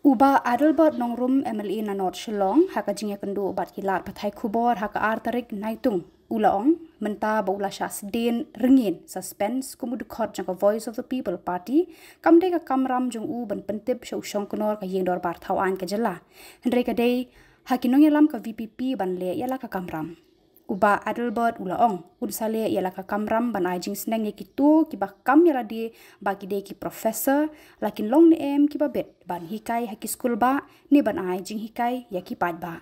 Uba Adelbert Nongrum MLE na North Shillong haka jingya kendu ubat kilat pathai kubor haka artarik naitung ulaong menta baula syasdin rengin suspense kumud khot jangka Voice of the People Party kamde ka kamram jung u ban pentip shaushong kenor ka yengdor bar thawan ka jela hendrei ka dei hakinong yalam ka VPP ban le yala ka kamram Uba Adelbert ulaong udsale yala ka kamram ban ajing sneng ye kitu ki bakam yala di bagi de ki professor lakin long ni em ki babet ban hikai haki school ba ni ban ajing hikai ya ki pad ba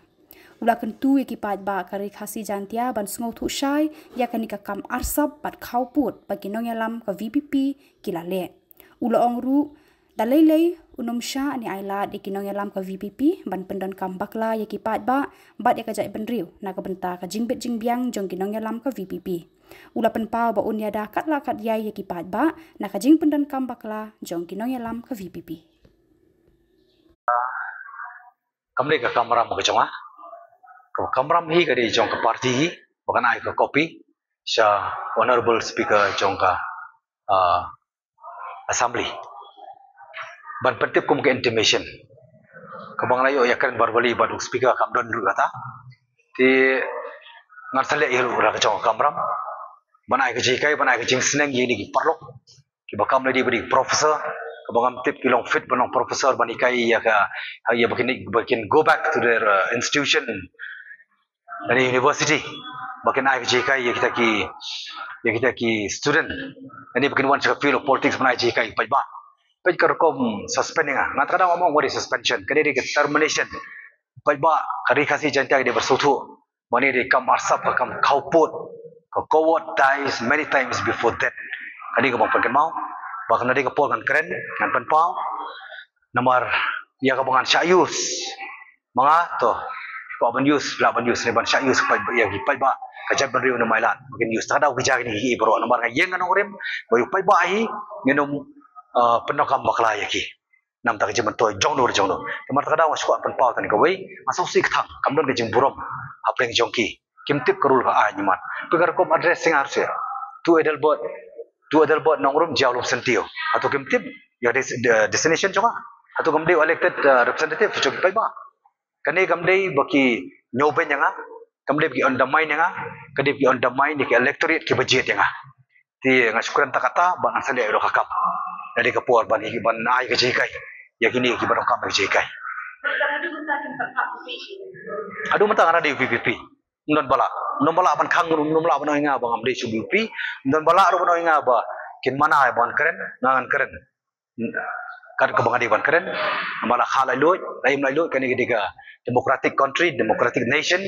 ulakan tu ye ki pad ba kari khasi jantia ban sngo thu shai ya kan ka kam arsap bat khauput bagi nong yalam ka VPP ki la le ulaong ru dalai unum sha ani aila de kinong yalam ka VPP ban pendan kam bakla ye ki pat ba bat ya ka jai benriu na ka benta ka jingbet jingbiang jong kinong yalam ka VPP ula pen pau ba unya da kat la kat yai ye ki pat ba na ka jing pendan kam bakla jong kinong yalam ka VPP kamle ka kamram ka jonga ko kamram hi ka de jong ka party hi bakan ai ka copy sha honorable speaker jong ka assembly ban pentip kum ke intimation kabang layo yakan barbali badu speaker kam don ru kata ti ngar sale iru ra ka jong kamram banai ka jikai banai ka jing sneng yi ni parlok ki bakam le di beri professor kabang tip kilong fit banong professor banikai ya ka ya bakin go back to their institution dari university bakin ai ka jikai ya kita ki student ini bakin wan sa field of politics banai jikai pa ba pej kerkom suspending ngat kadang ngomong wari suspension kadi di termination pej ba kari khasi janta di bersutu mani di kam arsap kam khauput ko coward dies many times before that kadi ko bang mau bahkan nadi ko pol kan keren kan penpau nomor ya ka bangan syayus mga to ko ban use la ban use ni ban syayus pej ya pej ba kajab beriu na mailan mungkin use tada bijak ni hi bro nomor ngayen kan ngorem bayu pej ba hi nginum penokam bakla yaki nam tak jemen toy jongno kamar kada was ko pen pau tan ko wei masuk sik thang kamdon ke jing burom apreng jongki kimtip karul ka a nyuman pegar kom addressing arse tu edelbot nongrum jawlum sentio atau kimtip ya destination jonga atau kamde elected representative jong pai ba kane kamde baki nyoben nga kamde bi undermine nga kade bi undermine ke electorate ke budget nga ti ngasukuran takata ban asale ro kakap dari kapur ban hi ban ai ke jikai ya kini ki ban kam ke jikai adu mata ngara di VPP non bala ban khang non bala ban inga bang amde VPP non bala ro ban inga ba kin mana ai ban keren ngangan keren kan ke bang ban keren bala khala loy laim lai loy kan diga democratic country democratic nation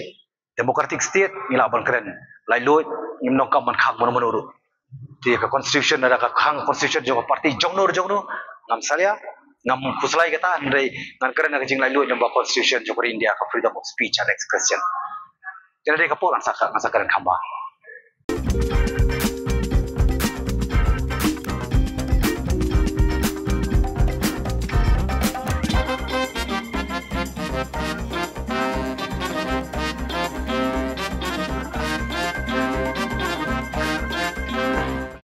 democratic state ngila ban keren lai loy ngim nong kam ban khang mon uru di ka constitution ada ka khang constitution jo party jongno ngam salia ngam kuslai kata ndai ngan keren ka jing lai lu namba constitution jo India ka freedom of speech and expression jadi ka polang saka keren khamba